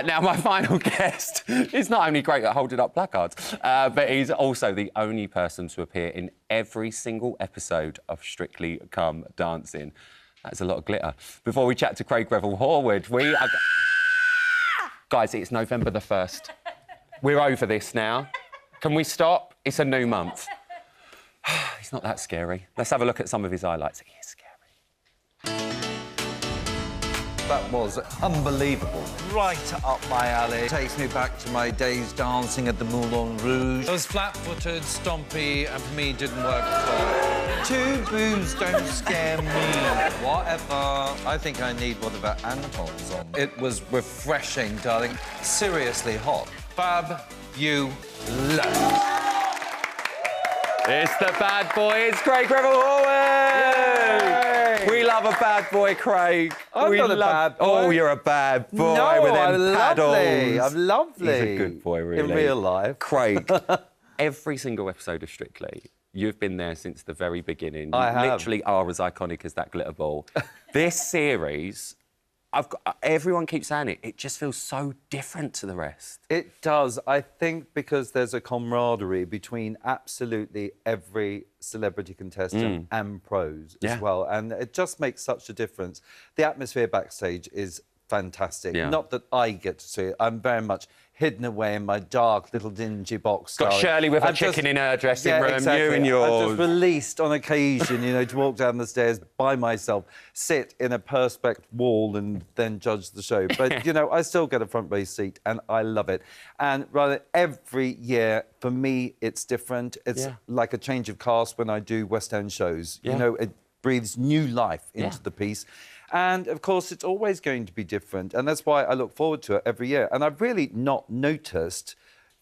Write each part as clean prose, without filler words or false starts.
Now, my final guest is not only great at holding up placards, but he's also the only person to appear in every single episode of Strictly Come Dancing. That's a lot of glitter. Before we chat to Craig Revel-Horward, we are... Guys, it's November the 1st. We're over this now. Can we stop? It's a new month. He's not that scary. Let's have a look at some of his highlights. He is scary. That was unbelievable. Right up my alley. Takes me back to my days dancing at the Moulin Rouge. It was flat-footed, stompy, and for me, didn't work at all. Two boobs don't scare me. Whatever. I think I need one of our Antons on. It was refreshing, darling. Seriously hot. Fab, you love. It's the bad boy. It's Craig Revel-Horward. We love a bad boy, Craig. I'm not a bad boy. Oh, you're a bad boy No, with them I'm paddles. lovely. I'm lovely. He's a good boy, really. In real life. Craig, every single episode of Strictly, you've been there since the very beginning. I have. You literally are as iconic as that glitter ball. This series, everyone keeps saying it just feels so different to the rest. It does. I think because there's a camaraderie between absolutely every celebrity contestant and pros as well. And it just makes such a difference. The atmosphere backstage is fantastic. Yeah. Not that I get to see it. I'm very much hidden away in my dark little dingy box. Got Shirley with her chicken in her dressing room, exactly. you and yours. I'm just released on occasion, you know, to walk down the stairs by myself, sit in a perspex wall and then judge the show. But, you know, I still get a front row seat and I love it. And rather every year, for me, it's different. It's like a change of cast when I do West End shows. You know, it breathes new life into the piece. And, of course, it's always going to be different. And that's why I look forward to it every year. And I've really not noticed,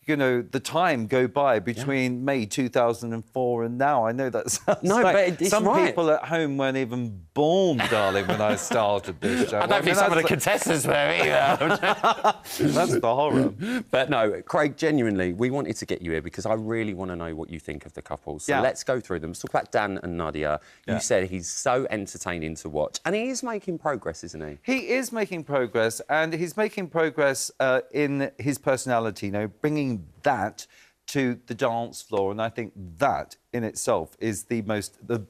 you know, the time go by between May 2004 and now. I know that sounds but it's some right. people at home weren't even born, darling, when I started this show. I don't think some of the contestants were either. That's the horror. But no, Craig, genuinely, we wanted to get you here because I really want to know what you think of the couples. So let's go through them. Let's talk about Dan and Nadia. You said he's so entertaining to watch. And he is making progress, isn't he? He is making progress, and he's making progress in his personality, you know, bringing that to the dance floor. And I think that in itself is the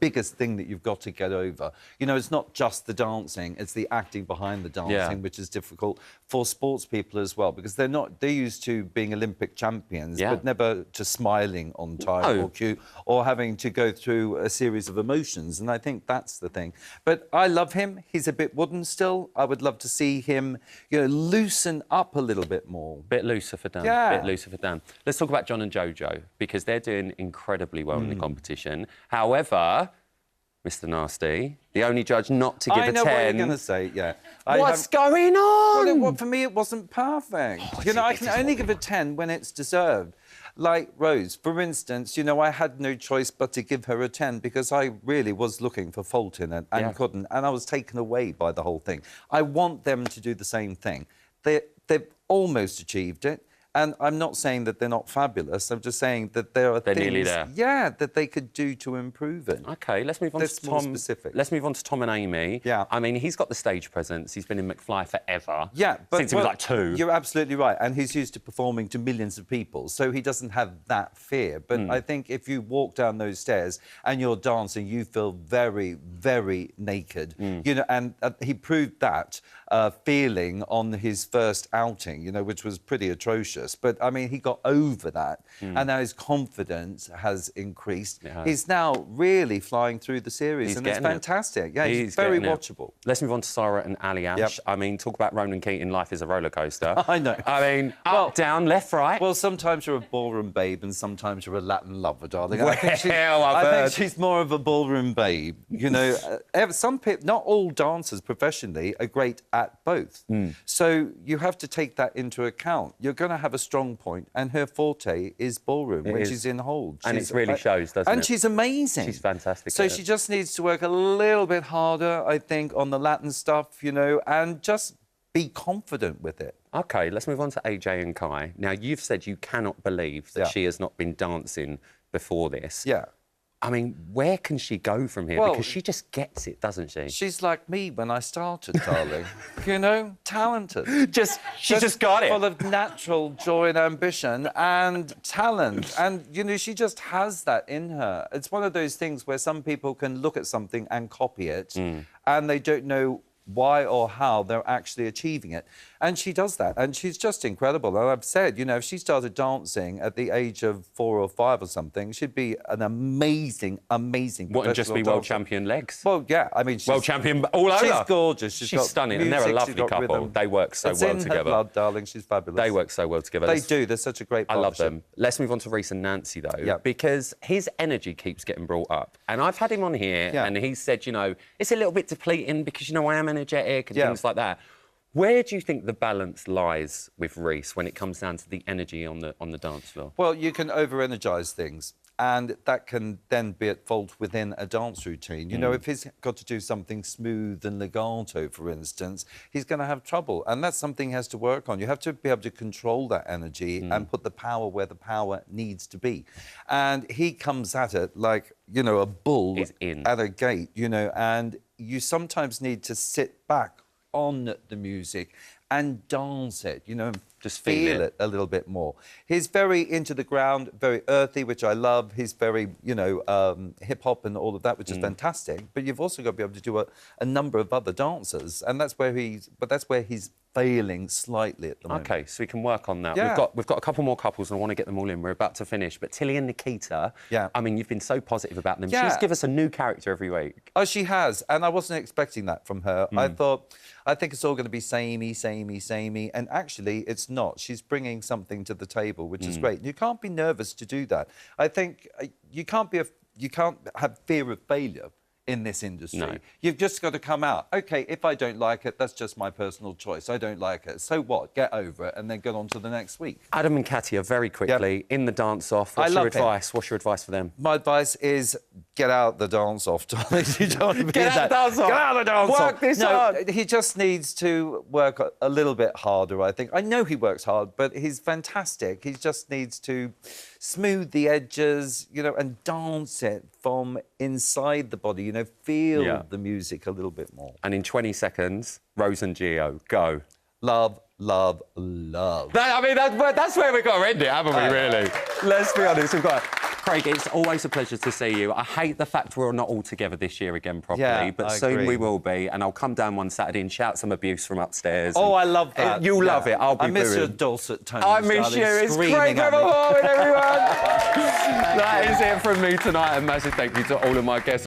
biggest thing that you've got to get over. You know, it's not just the dancing, it's the acting behind the dancing, which is difficult for sports people as well, because they're used to being Olympic champions, but never to smiling on time or cue, or having to go through a series of emotions. And I think that's the thing. But I love him. He's a bit wooden still. I would love to see him, you know, loosen up a little bit more. Bit looser for Dan. Bit looser for Dan. Let's talk about John and Jojo, because they're doing incredibly well in the competition. However, Mr. Nasty, the only judge not to give a 10... I know what you're going to say, What's going on? Well, for me, it wasn't perfect. You know, I can only give a 10 when it's deserved. Like Rose, for instance, you know, I had no choice but to give her a 10 because I really was looking for fault in it and couldn't, and I was taken away by the whole thing. I want them to do the same thing. They've almost achieved it. And I'm not saying that they're not fabulous. I'm just saying that there are things, nearly there. that they could do to improve it. OK, let's move on to Tom. Specific. Let's move on to Tom and Amy. Yeah. I mean, he's got the stage presence. He's been in McFly forever. Yeah, but since he was like 2. You're absolutely right, and he's used to performing to millions of people, so he doesn't have that fear. But I think if you walk down those stairs and you're dancing, you feel very, very naked. You know, and he proved that feeling on his first outing, you know, which was pretty atrocious. But, I mean, he got over that, and now his confidence has increased. He's now really flying through the series, and it's fantastic. Yeah, he's very watchable. Let's move on to Sarah and Ali-Ash. I mean, talk about Ronan Keating, life is a roller coaster. I know. I mean, up, down, left, right. Well, sometimes you're a ballroom babe and sometimes you're a Latin lover, darling. Well, I think she's more of a ballroom babe. You know, some people, not all dancers professionally are great at both. So you have to take that into account. You're going to have a strong point, and her forte is ballroom when she's in hold. And it really shows, doesn't it? And she's amazing. She's fantastic. So she just needs to work a little bit harder, I think, on the Latin stuff, you know, and just be confident with it. OK, let's move on to AJ and Kai. Now, you've said you cannot believe that she has not been dancing before this. Yeah. I mean, where can she go from here? Well, because she just gets it, doesn't she? She's like me when I started, darling. You know, talented. She's just got it. Full of natural joy and ambition and talent. And, you know, she just has that in her. It's one of those things where some people can look at something and copy it and they don't know why or how they're actually achieving it. And she does that, and she's just incredible. And I've said, you know, if she started dancing at the age of 4 or 5 or something, she'd be an amazing, amazing What, and just be professional world dancer. champion legs? Well, yeah, I mean, she's... World champion all over. She's gorgeous. She's got stunning, and music, they're a she's lovely got couple. rhythm. They work so It's well in together. her blood, darling. She's fabulous. They work so well together. They do. They're such a great I love partnership. them. Let's move on to Reese and Nancy, though, Yeah. because his energy keeps getting brought up. And I've had him on here, Yeah. and he said, you know, it's a little bit depleting because, you know, I am energetic and Yeah. things like that. Where do you think the balance lies with Reese when it comes down to the energy on the dance floor? Well, you can over-energise things, and that can then be at fault within a dance routine. You know, if he's got to do something smooth and legato, for instance, he's going to have trouble, and that's something he has to work on. You have to be able to control that energy and put the power where the power needs to be. And he comes at it like, you know, a bull He's in. at a gate, you know, and you sometimes need to sit back on the music and dance it, you know, Just feel feel it a little bit more. He's very into the ground, very earthy, which I love. He's very, you know, hip-hop and all of that, which is fantastic. But you've also got to be able to do a number of other dances, and that's where he's failing slightly at the moment. OK, so we can work on that. Yeah. We've got a couple more couples and I want to get them all in. We're about to finish. But Tilly and Nikita, Yeah. I mean, you've been so positive about them. Yeah. She's give us a new character every week. Oh, she has, and I wasn't expecting that from her. I think it's all going to be samey, and actually it's not. She's bringing something to the table, which is great. You can't be nervous to do that. I think you can't have fear of failure in this industry. No. You've just got to come out. OK, if I don't like it, that's just my personal choice. I don't like it. So what? Get over it and then get on to the next week. Adam and Katia, very quickly, in the dance-off, what's your advice? What's your advice for them? My advice is get out the dance-off, darling. You don't want to be Get out the dance-off. Get out the dance-off. Work this hard. He just needs to work a little bit harder, I think. I know he works hard, but he's fantastic. He just needs to smooth the edges, you know, and dance it from inside the body, you know, feel the music a little bit more. And in 20 seconds, Rose and Gio, go. Love, love, love. That's where we've got to end it, haven't we, really? Let's be honest, we've got... Craig, it's always a pleasure to see you. I hate the fact we're not all together this year again properly, but soon agree. we will be, and I'll come down one Saturday and shout some abuse from upstairs. Oh, I love that. You'll love it. I'll be I miss booing. your dulcet tones, I miss darling, you. It's screaming Craig at me. Revel-Horward, everyone. That is it from me tonight. A massive thank you to all of my guests.